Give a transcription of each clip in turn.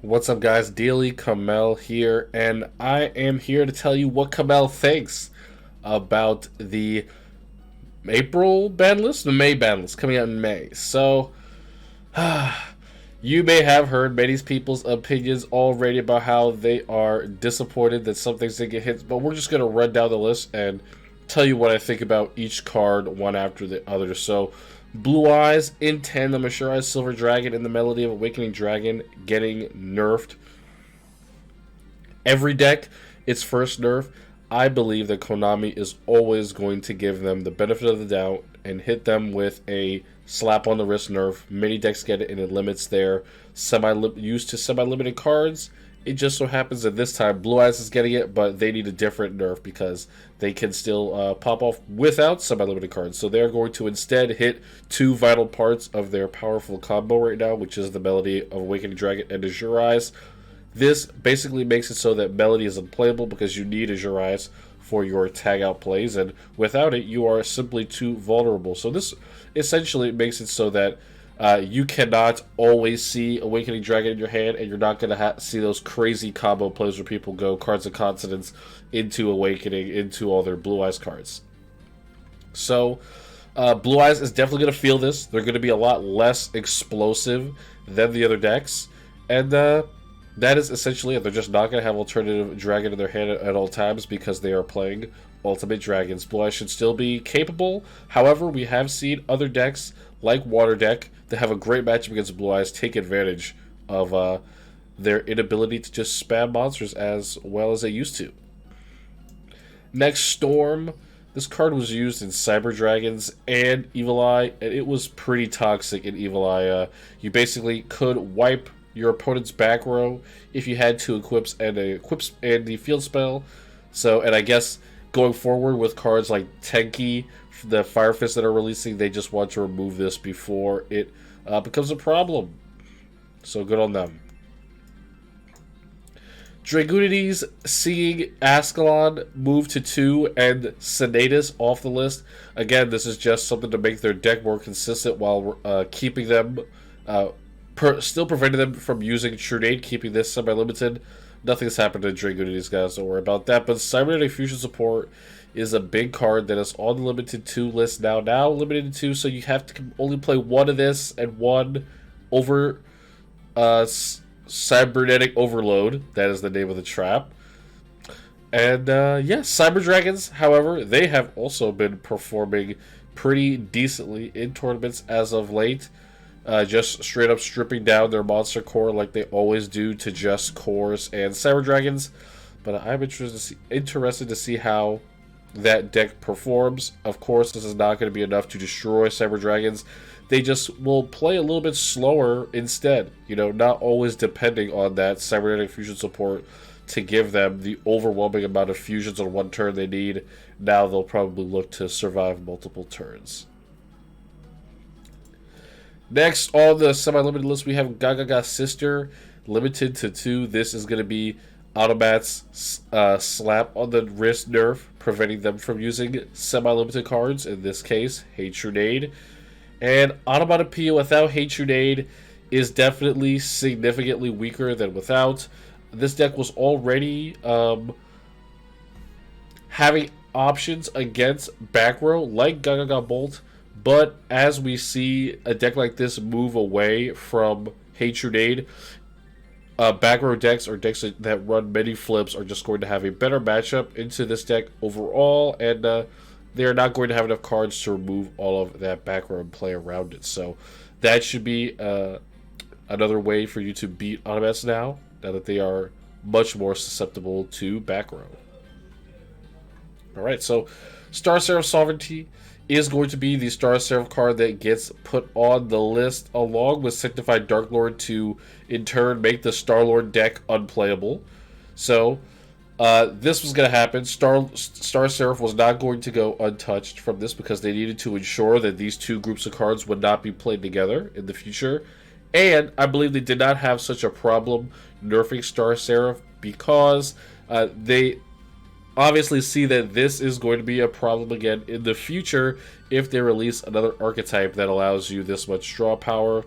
What's up, guys? Daily Kamell here, and I am here to tell you what Kamell thinks about the April ban list, the May ban list coming out in May. So, you may have heard many people's opinions already about how they are disappointed that some things didn't get hit, but we're just going to run down the list and tell you what I think about each card one after the other. So, Blue Eyes in 10, the Mature Eyes Silver Dragon, and the Melody of Awakening Dragon getting nerfed. Every deck, its first nerf, I believe that Konami is always going to give them the benefit of the doubt and hit them with a slap on the wrist nerf. Many decks get it, and it limits their use to semi-limited cards. It just so happens that this time Blue Eyes is getting it, but they need a different nerf because they can still pop off without semi-limited cards. So they're going to instead hit two vital parts of their powerful combo right now, which is the Melody of Awakening Dragon and Azure Eyes. This basically makes it so that Melody is unplayable because you need Azure Eyes for your tag out plays, and without it, you are simply too vulnerable. So this essentially makes it so that you cannot always see Awakening Dragon in your hand, and you're not going to see those crazy combo plays where people go Cards of Consonance into Awakening, into all their Blue Eyes cards. So, Blue Eyes is definitely going to feel this. They're going to be a lot less explosive than the other decks, and that is essentially it. They're just not going to have alternative dragon in their hand at all times because they are playing Ultimate Dragons. Blue Eyes should still be capable. However, we have seen other decks like Water Deck that have a great matchup against Blue Eyes take advantage of their inability to just spam monsters as well as they used to. Next, Storm. This card was used in Cyber Dragons and Evil Eye, and it was pretty toxic in Evil Eye. You basically could wipe your opponent's back row if you had two equips and the field spell. So, and I guess going forward with cards like Tenki, the Fire Fist that are releasing, they just want to remove this before it becomes a problem. So good on them. Dragunities seeing Ascalon move to 2 and Senatus off the list. Again, this is just something to make their deck more consistent while keeping them still preventing them from using Trunade, keeping this semi-limited. Nothing's happened to Dragunities, guys, don't worry about that. But Cybernetic Fusion support is a big card that is on the limited 2 list now. Now limited to 2, so you have to only play one of this and one over Cybernetic Overload. That is the name of the trap. And yes, Cyber Dragons, however, they have also been performing pretty decently in tournaments as of late. Just straight up stripping down their monster core like they always do to just cores and Cyber Dragons. But I'm interested to see how that deck performs. Of course, this is not going to be enough to destroy Cyber Dragons. They just will play a little bit slower instead. You know, not always depending on that Cybernetic Fusion support to give them the overwhelming amount of fusions on one turn they need. Now they'll probably look to survive multiple turns. Next on the semi-limited list, we have Gagaga Sister, limited to 2. This is going to be Automat's slap on the wrist nerf, preventing them from using semi-limited cards, in this case, Hatronade. And Automatopoeia without Hatronade is definitely significantly weaker than without. This deck was already having options against back row, like Gagaga Bolt. But as we see a deck like this move away from Hatronade, back row decks or decks that run many flips are just going to have a better matchup into this deck overall, and they are not going to have enough cards to remove all of that back row and play around it. So that should be another way for you to beat Automats now that they are much more susceptible to back row. Alright, so Star Seraph Sovereignty is going to be the Star Seraph card that gets put on the list along with Sanctified Dark Lord to in turn make the Star-Lord deck unplayable. So this was going to happen. Star Seraph was not going to go untouched from this because they needed to ensure that these two groups of cards would not be played together in the future. And I believe they did not have such a problem nerfing Star Seraph because they obviously see that this is going to be a problem again in the future if they release another archetype that allows you this much draw power.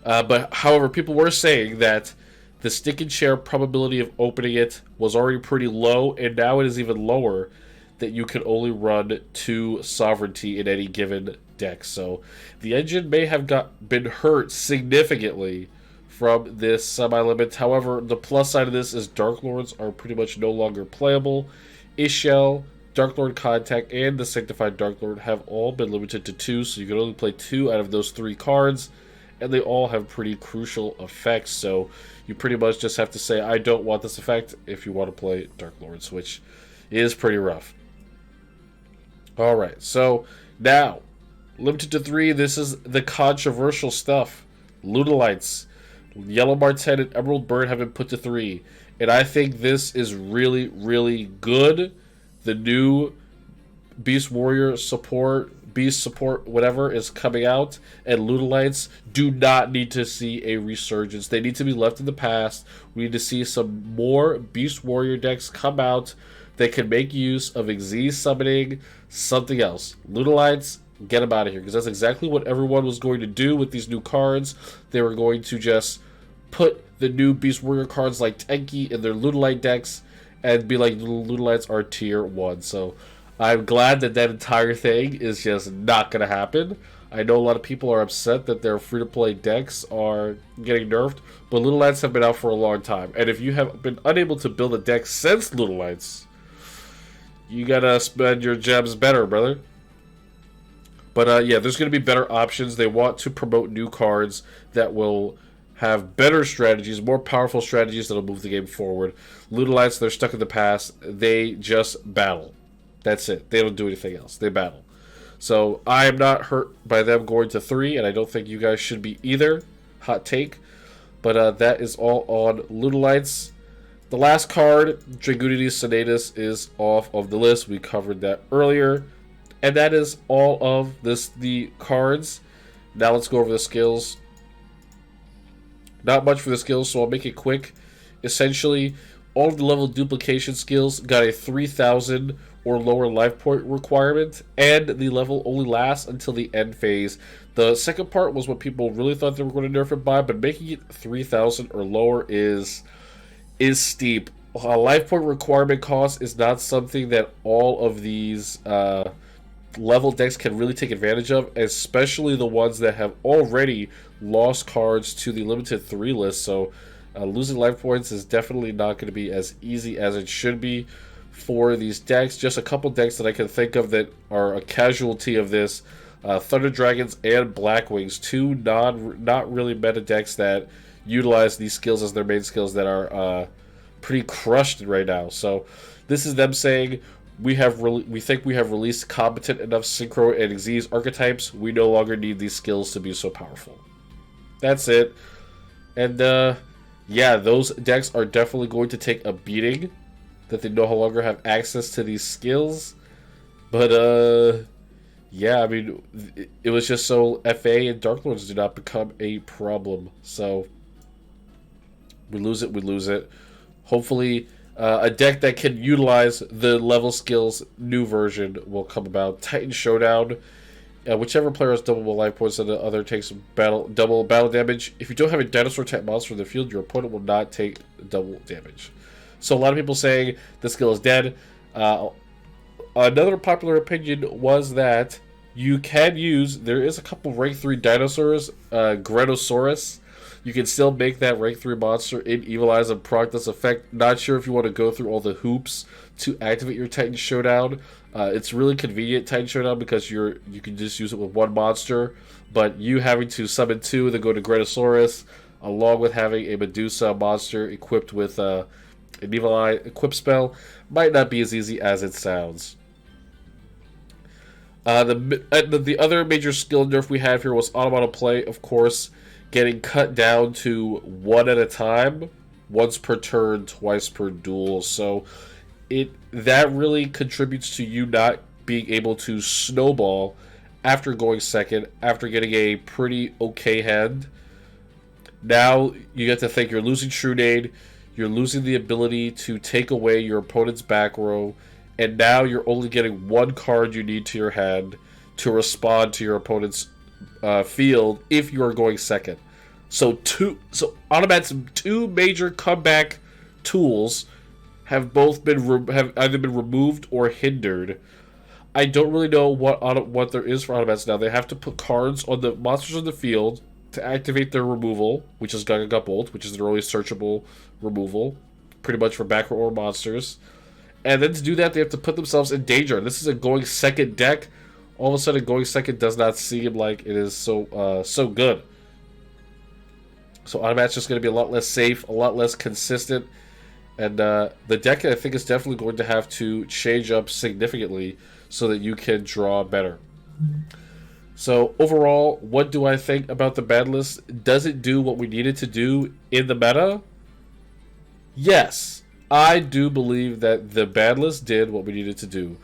But however, people were saying that the stick and share probability of opening it was already pretty low, and now it is even lower, that you can only run 2 sovereignty in any given deck. So the engine may have been hurt significantly from this semi-limit. However, the plus side of this is Dark Lords are pretty much no longer playable. Ishel, Dark Lord Contact, and the Sanctified Dark Lord have all been limited to 2, so you can only play 2 out of those 3 cards, and they all have pretty crucial effects, so you pretty much just have to say, I don't want this effect if you want to play Dark Lords, which is pretty rough. Alright, so now, limited to 3, this is the controversial stuff. Lunalights, Yellow Marten, and Emerald Bird have been put to 3, and I think this is really, really good. The new Beast Warrior support, Beast support, whatever, is coming out, and Lunalights do not need to see a resurgence. They need to be left in the past. We need to see some more Beast Warrior decks come out that can make use of Xyz summoning something else. Lunalights, get them out of here, because that's exactly what everyone was going to do with these new cards. They were going to just put the new Beast Warrior cards like Tenki in their Lunalight decks and be like, Lunalights are tier 1. So I'm glad that that entire thing is just not going to happen. I know a lot of people are upset that their free-to-play decks are getting nerfed, but Lunalights have been out for a long time. And if you have been unable to build a deck since Lunalights, you gotta spend your gems better, brother. But yeah, there's going to be better options. They want to promote new cards that will have better strategies, more powerful strategies that will move the game forward. Lunalights, they're stuck in the past. They just battle. That's it. They don't do anything else. They battle. So I am not hurt by them going to 3, and I don't think you guys should be either. Hot take. But that is all on Lunalights. The last card, Dragunity's Sonatus, is off of the list. We covered that earlier. And that is all of the cards. Now let's go over the skills. Not much for the skills, so I'll make it quick. Essentially, all of the level duplication skills got a 3,000 or lower life point requirement, and the level only lasts until the end phase. The second part was what people really thought they were going to nerf it by, but making it 3,000 or lower is steep. A life point requirement cost is not something that all of these level decks can really take advantage of, especially the ones that have already lost cards to the limited 3 list. So losing life points is definitely not going to be as easy as it should be for these decks. Just a couple decks that I can think of that are a casualty of this: Thunder Dragons and Blackwings, 2 not really meta decks that utilize these skills as their main skills, that are pretty crushed right now. So this is them saying, we think we have released competent enough Synchro and Xyz archetypes. We no longer need these skills to be so powerful. That's it. And yeah, those decks are definitely going to take a beating, that they no longer have access to these skills. But yeah, I mean, it was just so FA and Dark Lords do not become a problem. So we lose it. Hopefully a deck that can utilize the level skills new version will come about. Titan Showdown. Whichever player has double life points and the other takes double battle damage. If you don't have a dinosaur type monster in the field, your opponent will not take double damage. So a lot of people saying the skill is dead. Another popular opinion was that you can use, there is a couple rank 3 dinosaurs, Grenosaurus. You can still make that rank 3 monster in Evil Eyes and proc this effect. Not sure if you want to go through all the hoops to activate your Titan Showdown. It's really convenient, Titan Showdown, because you can just use it with 1 monster. But you having to summon 2, then go to Grenosaurus, along with having a Medusa monster equipped with an Evil Eye equip spell, might not be as easy as it sounds. The other major skill nerf we have here was Automata Play, of course, getting cut down to 1 at a time, once per turn, twice per duel. So that really contributes to you not being able to snowball after going second, after getting a pretty okay hand. Now you get to think you're losing Trunade, you're losing the ability to take away your opponent's back row, and now you're only getting 1 card you need to your hand to respond to your opponent's field if you are going second. So Automat's two major comeback tools have both been have either been removed or hindered. I don't really know what there is for Automats now. They have to put cards on the monsters on the field to activate their removal, which is Gaga Bolt, which is their only searchable removal, pretty much for back row monsters. And then to do that, they have to put themselves in danger. This is a going second deck. All of a sudden, going second does not seem like it is so good. So Automat's just going to be a lot less safe, a lot less consistent. And the deck, I think, is definitely going to have to change up significantly so that you can draw better. So overall, what do I think about the ban list? Does it do what we needed to do in the meta? Yes, I do believe that the ban list did what we needed to do.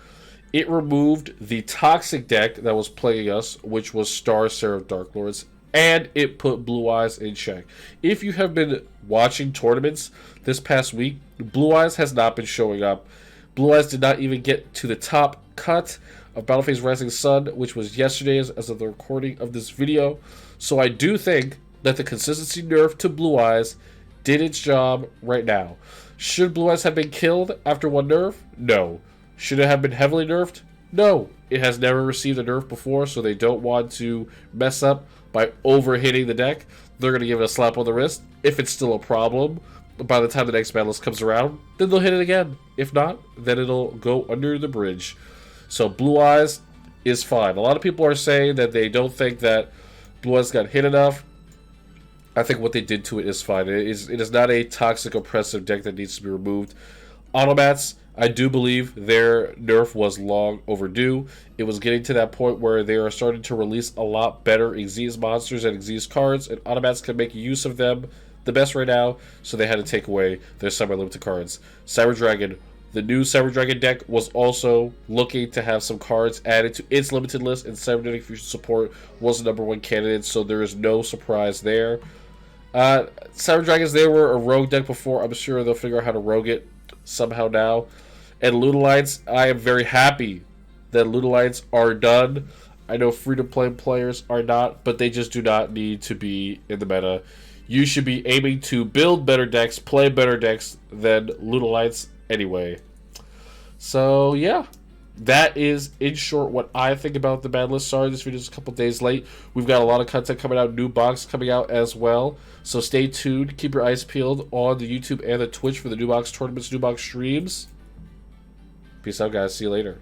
It removed the toxic deck that was plaguing us, which was Star Seraph Dark Lords, and it put Blue Eyes in check. If you have been watching tournaments this past week, Blue Eyes has not been showing up. Blue Eyes did not even get to the top cut of Battle Phase Rising Sun, which was yesterday as of the recording of this video. So I do think that the consistency nerf to Blue Eyes did its job right now. Should Blue Eyes have been killed after one nerf? No. Should it have been heavily nerfed? No. It has never received a nerf before, so they don't want to mess up by overhitting the deck. They're going to give it a slap on the wrist. If it's still a problem, by the time the next ban list comes around, then they'll hit it again. If not, then it'll go under the bridge. So Blue Eyes is fine. A lot of people are saying that they don't think that Blue Eyes got hit enough. I think what they did to it is fine. It is not a toxic, oppressive deck that needs to be removed. Automats, I do believe their nerf was long overdue. It was getting to that point where they are starting to release a lot better Xyz monsters and Xyz cards, and Automats can make use of them the best right now, so they had to take away their semi-limited cards. Cyber Dragon, the new Cyber Dragon deck, was also looking to have some cards added to its limited list, and Cybernetic Fusion support was the #1 candidate, so there is no surprise there. Cyber Dragons, they were a rogue deck before. I'm sure they'll figure out how to rogue it somehow now. And Ludolites, I am very happy that Ludolites are done. I know free-to-play players are not, but they just do not need to be in the meta. You should be aiming to build better decks, play better decks than Ludolites anyway. So, yeah. That is, in short, what I think about the ban list. Sorry, this video is a couple days late. We've got a lot of content coming out, new box coming out as well. So stay tuned. Keep your eyes peeled on the YouTube and the Twitch for the new box tournaments, new box streams. Peace out, guys. See you later.